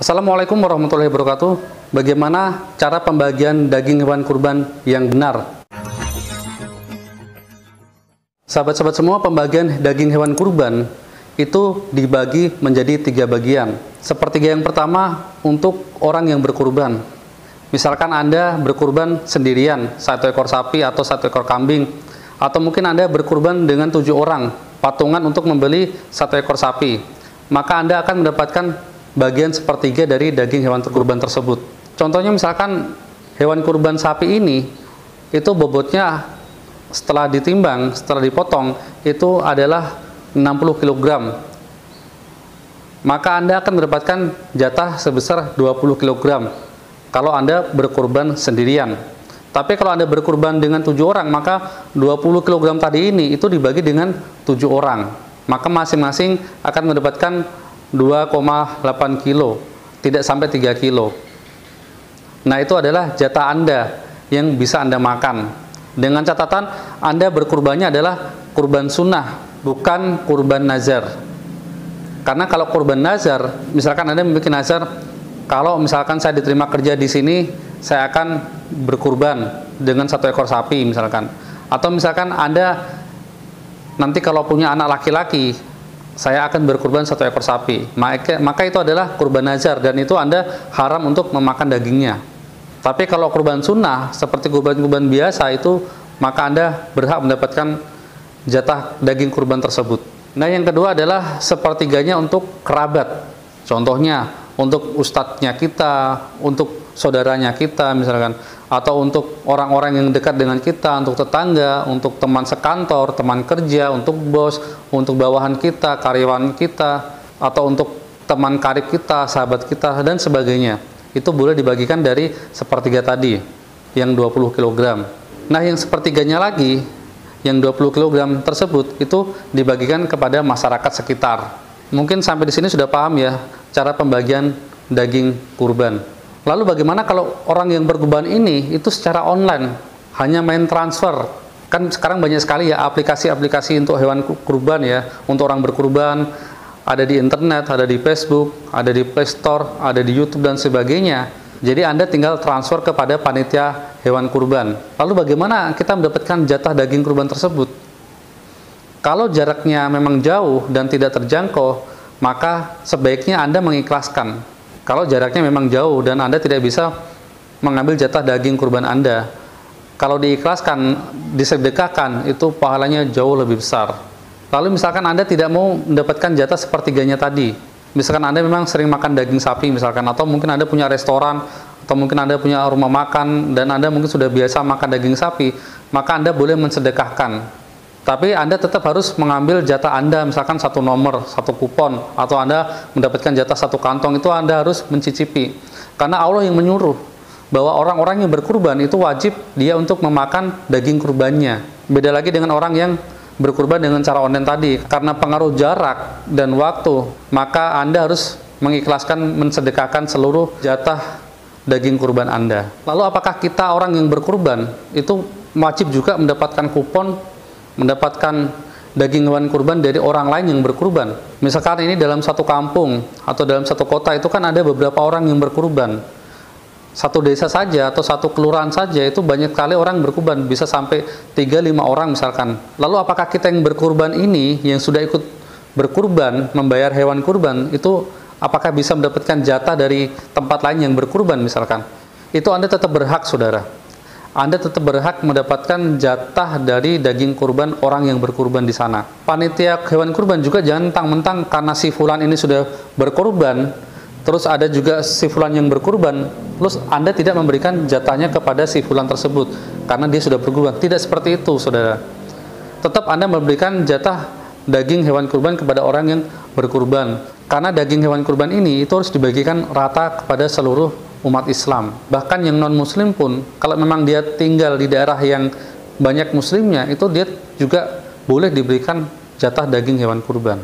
Assalamualaikum warahmatullahi wabarakatuh. Bagaimana cara pembagian daging hewan kurban yang benar? Sahabat-sahabat semua, pembagian daging hewan kurban itu dibagi menjadi 3 bagian. Sepertiga yang pertama untuk orang yang berkurban. Misalkan Anda berkurban sendirian, 1 ekor sapi atau 1 ekor kambing, atau mungkin Anda berkurban dengan 7 orang, patungan untuk membeli 1 ekor sapi. Maka Anda akan mendapatkan bagian sepertiga dari daging hewan kurban tersebut. Contohnya misalkan hewan kurban sapi ini, itu bobotnya setelah ditimbang, setelah dipotong, itu adalah 60 kg. Maka Anda akan mendapatkan jatah sebesar 20 kg kalau Anda berkurban sendirian. Tapi kalau Anda berkurban dengan 7 orang, maka 20 kg tadi ini itu dibagi dengan 7 orang. Maka masing-masing akan mendapatkan 2,8 kilo, tidak sampai 3 kilo. Nah, itu adalah jatah Anda yang bisa Anda makan. Dengan catatan Anda berkurbannya adalah kurban sunnah, bukan kurban nazar. Karena kalau kurban nazar, misalkan Anda membuat nazar, kalau misalkan saya diterima kerja di sini, saya akan berkurban dengan 1 ekor sapi misalkan. Atau misalkan Anda nanti kalau punya anak laki-laki, saya akan berkurban 1 ekor sapi. Maka itu adalah kurban nazar dan itu Anda haram untuk memakan dagingnya. Tapi kalau kurban sunnah seperti kurban-kurban biasa itu, maka Anda berhak mendapatkan jatah daging kurban tersebut. Nah, yang kedua adalah sepertiganya untuk kerabat. Contohnya untuk ustadznya kita, untuk saudaranya kita misalkan, atau untuk orang-orang yang dekat dengan kita, untuk tetangga, untuk teman sekantor, teman kerja, untuk bos, untuk bawahan kita, karyawan kita, atau untuk teman karib kita, sahabat kita, dan sebagainya. Itu boleh dibagikan dari sepertiga tadi, yang 20 kg. Nah, yang sepertiganya lagi, yang 20 kg tersebut, itu dibagikan kepada masyarakat sekitar. Mungkin sampai di sini sudah paham ya, cara pembagian daging kurban. Lalu bagaimana kalau orang yang berkurban ini itu secara online, hanya main transfer? Kan sekarang banyak sekali ya aplikasi-aplikasi untuk hewan kurban ya, untuk orang berkurban, ada di internet, ada di Facebook, ada di Play Store, ada di YouTube dan sebagainya. Jadi Anda tinggal transfer kepada panitia hewan kurban. Lalu bagaimana kita mendapatkan jatah daging kurban tersebut? Kalau jaraknya memang jauh dan tidak terjangkau, maka sebaiknya Anda mengikhlaskan. Kalau jaraknya memang jauh dan Anda tidak bisa mengambil jatah daging kurban Anda, kalau diikhlaskan, disedekahkan, itu pahalanya jauh lebih besar. Lalu misalkan Anda tidak mau mendapatkan jatah sepertiganya tadi, misalkan Anda memang sering makan daging sapi misalkan, atau mungkin Anda punya restoran, atau mungkin Anda punya rumah makan, dan Anda mungkin sudah biasa makan daging sapi, maka Anda boleh mensedekahkan. Tapi Anda tetap harus mengambil jatah Anda, misalkan 1 nomor, 1 kupon, atau Anda mendapatkan jatah 1 kantong, itu Anda harus mencicipi. Karena Allah yang menyuruh bahwa orang-orang yang berkurban itu wajib dia untuk memakan daging kurbannya. Beda lagi dengan orang yang berkurban dengan cara online tadi. Karena pengaruh jarak dan waktu, maka Anda harus mengikhlaskan, mensedekahkan seluruh jatah daging kurban Anda. Lalu apakah kita orang yang berkurban itu wajib juga mendapatkan kupon, mendapatkan daging hewan kurban dari orang lain yang berkurban? Misalkan ini dalam satu kampung atau dalam satu kota itu kan ada beberapa orang yang berkurban. Satu desa saja atau satu kelurahan saja itu banyak kali orang berkurban, bisa sampai 3-5 orang misalkan. Lalu apakah kita yang berkurban ini, yang sudah ikut berkurban, membayar hewan kurban, itu apakah bisa mendapatkan jatah dari tempat lain yang berkurban misalkan? Itu Anda tetap berhak, saudara. Anda tetap berhak mendapatkan jatah dari daging kurban orang yang berkurban di sana. Panitia hewan kurban juga jangan mentang-mentang karena si fulan ini sudah berkurban, terus ada juga si fulan yang berkurban, terus Anda tidak memberikan jatahnya kepada si fulan tersebut karena dia sudah berkurban. Tidak seperti itu, saudara. Tetap Anda memberikan jatah daging hewan kurban kepada orang yang berkurban. Karena daging hewan kurban ini itu harus dibagikan rata kepada seluruh umat Islam. Bahkan yang non-muslim pun, kalau memang dia tinggal di daerah yang banyak muslimnya, itu dia juga boleh diberikan jatah daging hewan kurban.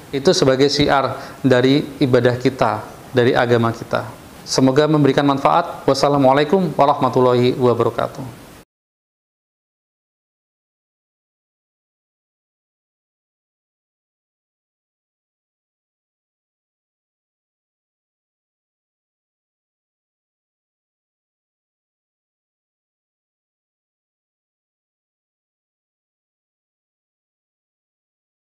Itu sebagai syiar dari ibadah kita, dari agama kita. Semoga memberikan manfaat. Wassalamualaikum warahmatullahi wabarakatuh.